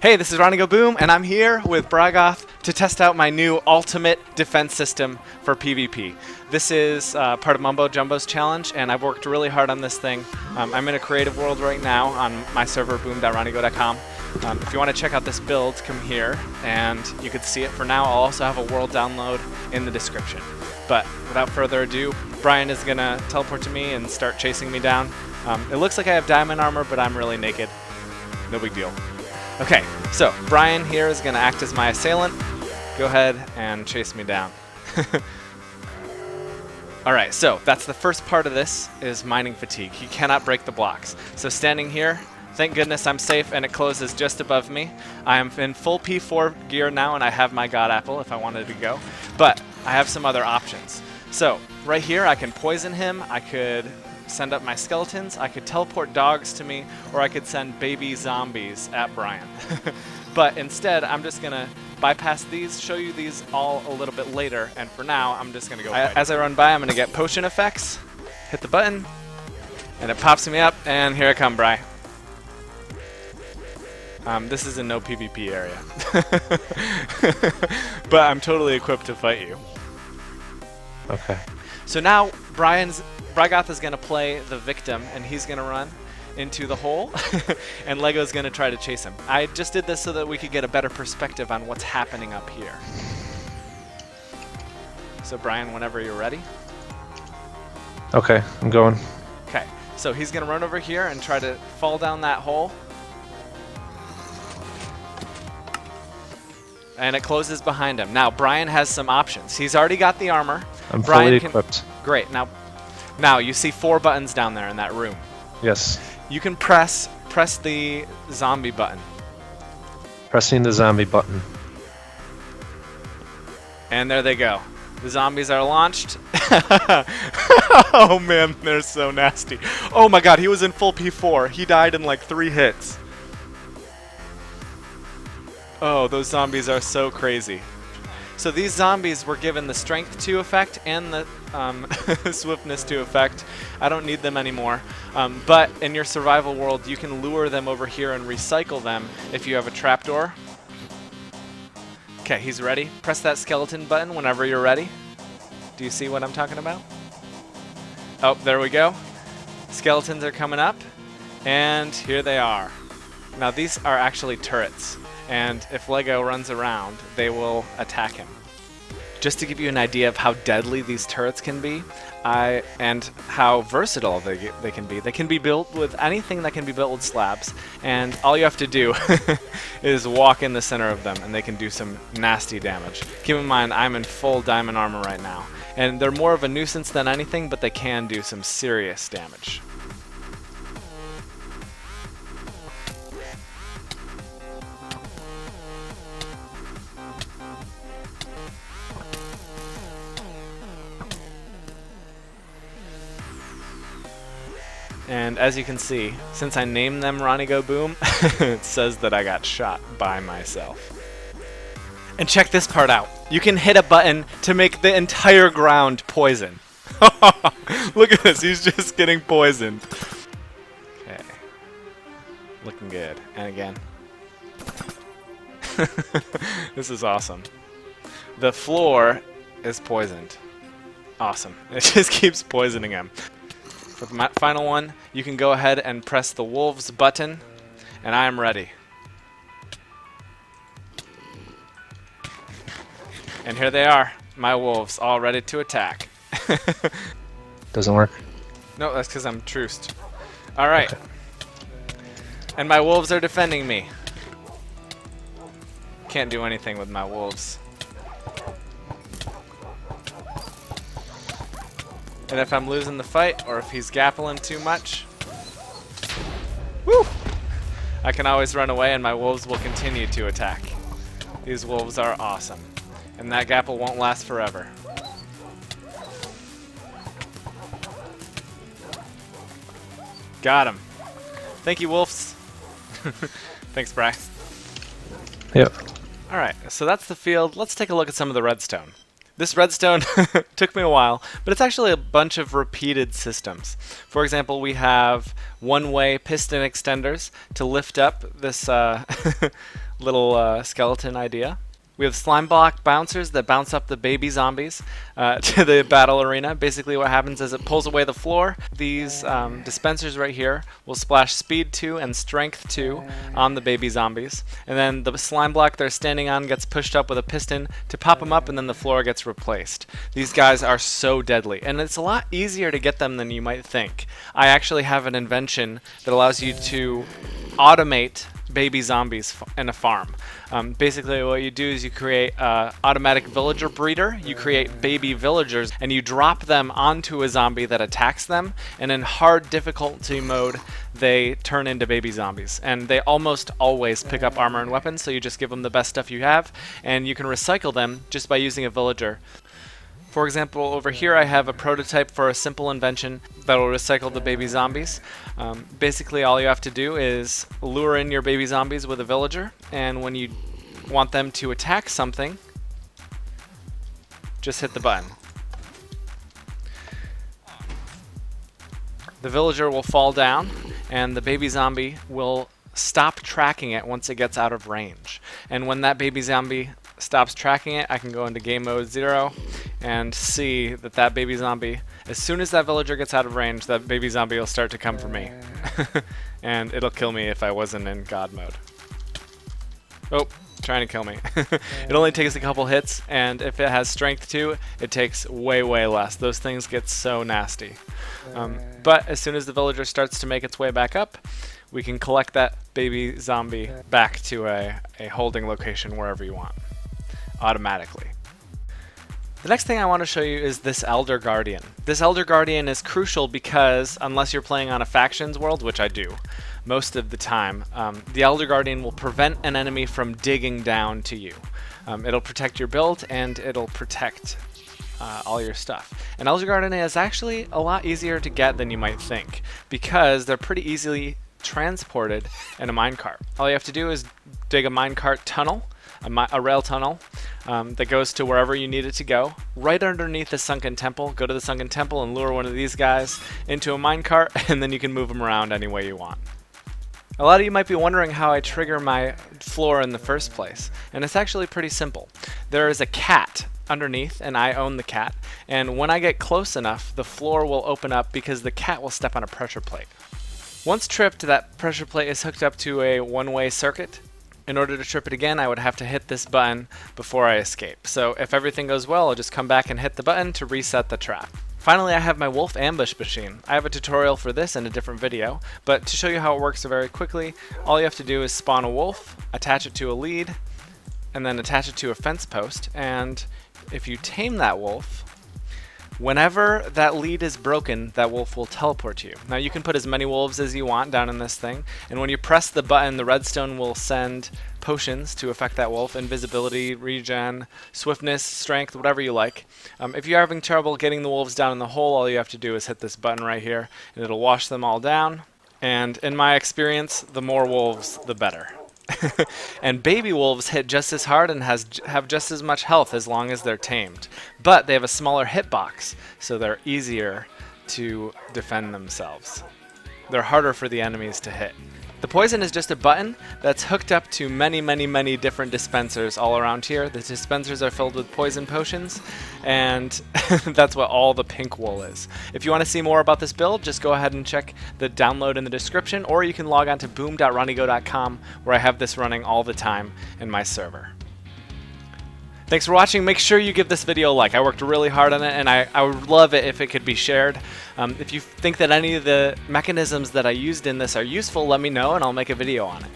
Hey, this is RonnygoBOOM, and I'm here with Bragoth to test out my new ultimate defense system for PvP. This is part of Mumbo Jumbo's challenge, and I've worked really hard on this thing. I'm in a creative world right now on my server, boom.ronnygo.com. If you want to check out this build, come here, and you can see it for now. I'll also have a world download in the description. But without further ado, Brian is going to teleport to me and start chasing me down. It looks like I have diamond armor, but I'm really naked. No big deal. Okay, so Brian here is going to act as my assailant. Go ahead and chase me down. Alright, so that's the first part of this, is mining fatigue. He cannot break the blocks. So standing here, thank goodness I'm safe and it closes just above me. I am in full P4 gear now and I have my God Apple if I wanted to go. But I have some other options. So right here I can poison him, I could send up my skeletons, I could teleport dogs to me, or I could send baby zombies at Brian. But instead, I'm just gonna bypass these, show you these all a little bit later, and for now, I'm just gonna go as I run by, I'm gonna get potion effects, hit the button, and it pops me up, and here I come, Bri. This is a no PvP area. But I'm totally equipped to fight you. Okay. So now, Bragoth is going to play the victim, and he's going to run into the hole, and Lego's going to try to chase him. I just did this so that we could get a better perspective on what's happening up here. So Brian, whenever you're ready. Okay, I'm going. Okay, so he's going to run over here and try to fall down that hole. And it closes behind him. Now, Brian has some options. He's already got the armor. I'm fully equipped. Great. Now you see 4 buttons down there in that room. Yes. You can press the zombie button. Pressing the zombie button. And there they go. The zombies are launched. Oh man, they're so nasty. Oh my god, he was in full P4. He died in like 3 hits. Oh, those zombies are so crazy. So these zombies were given the strength 2 effect and the swiftness 2 effect. I don't need them anymore. But in your survival world, you can lure them over here and recycle them if you have a trapdoor. Okay, he's ready. Press that skeleton button whenever you're ready. Do you see what I'm talking about? Oh, there we go. Skeletons are coming up, and here they are. Now these are actually turrets. And if Lego runs around, they will attack him. Just to give you an idea of how deadly these turrets can be, and how versatile they can be built with anything that can be built with slabs, and all you have to do is walk in the center of them and they can do some nasty damage. Keep in mind, I'm in full diamond armor right now, and they're more of a nuisance than anything, but they can do some serious damage. And as you can see, since I named them RonnygoBOOM, it says that I got shot by myself. And check this part out. You can hit a button to make the entire ground poison. Look at this, he's just getting poisoned. Okay. Looking good. And again. This is awesome. The floor is poisoned. Awesome. It just keeps poisoning him. For the final one, you can go ahead and press the wolves button, and I am ready. And here they are, my wolves, all ready to attack. Doesn't work? No, that's because I'm truced. Alright. Okay. And my wolves are defending me. Can't do anything with my wolves. And if I'm losing the fight, or if he's gappling too much, woo! I can always run away and my wolves will continue to attack. These wolves are awesome. And that gapple won't last forever. Got him. Thank you, wolves. Thanks, Bri. Yep. Alright, so that's the field. Let's take a look at some of the redstone. This redstone took me a while, but it's actually a bunch of repeated systems. For example, we have one-way piston extenders to lift up this little skeleton idea. We have slime block bouncers that bounce up the baby zombies to the battle arena. Basically what happens is it pulls away the floor. These dispensers right here will splash speed 2 and strength 2 on the baby zombies. And then the slime block they're standing on gets pushed up with a piston to pop them up, and then the floor gets replaced. These guys are so deadly, and it's a lot easier to get them than you might think. I actually have an invention that allows you to automate baby zombies in a farm. Basically what you do is you create an automatic villager breeder, you create baby villagers, and you drop them onto a zombie that attacks them, and in hard difficulty mode they turn into baby zombies. And they almost always pick up armor and weapons, so you just give them the best stuff you have, and you can recycle them just by using a villager. For example, over here I have a prototype for a simple invention that will recycle the baby zombies. Basically all you have to do is lure in your baby zombies with a villager, and when you want them to attack something, just hit the button. The villager will fall down, and the baby zombie will stop tracking it once it gets out of range. And when that baby zombie stops tracking it, I can go into game mode 0 and see that that baby zombie, as soon as that villager gets out of range, that baby zombie will start to come for me. And it'll kill me if I wasn't in God mode. Oh, trying to kill me. It only takes a couple hits, and if it has strength 2, it takes way less. Those things get so nasty. But as soon as the villager starts to make its way back up, we can collect that baby zombie back to a holding location wherever you want, automatically. The next thing I want to show you is this Elder Guardian. This Elder Guardian is crucial because, unless you're playing on a factions world, which I do most of the time, the Elder Guardian will prevent an enemy from digging down to you. It'll protect your build, and it'll protect all your stuff. And Elder Guardian is actually a lot easier to get than you might think, because they're pretty easily transported in a minecart. All you have to do is dig a minecart tunnel, a rail tunnel that goes to wherever you need it to go. Right underneath the sunken temple, go to the sunken temple and lure one of these guys into a minecart, and then you can move them around any way you want. A lot of you might be wondering how I trigger my floor in the first place, and it's actually pretty simple. There is a cat underneath, and I own the cat, and when I get close enough, the floor will open up because the cat will step on a pressure plate. Once tripped, that pressure plate is hooked up to a one-way circuit. In order to trip it again, I would have to hit this button before I escape. So if everything goes well, I'll just come back and hit the button to reset the trap. Finally, I have my wolf ambush machine. I have a tutorial for this in a different video, but to show you how it works very quickly, all you have to do is spawn a wolf, attach it to a lead, and then attach it to a fence post, and if you tame that wolf, whenever that lead is broken, that wolf will teleport to you. Now you can put as many wolves as you want down in this thing, and when you press the button, the redstone will send potions to affect that wolf: invisibility, regen, swiftness, strength, whatever you like. If you're having trouble getting the wolves down in the hole, all you have to do is hit this button right here, and it'll wash them all down. And in my experience, the more wolves, the better. And baby wolves hit just as hard and have just as much health as long as they're tamed. But they have a smaller hitbox, so they're easier to defend themselves. They're harder for the enemies to hit. The poison is just a button that's hooked up to many different dispensers all around here. The dispensers are filled with poison potions, and that's what all the pink wool is. If you want to see more about this build, just go ahead and check the download in the description, or you can log on to boom.ronnygo.com, where I have this running all the time in my server. Thanks for watching. Make sure you give this video a like. I worked really hard on it, and I would love it if it could be shared. If you think that any of the mechanisms that I used in this are useful, let me know and I'll make a video on it.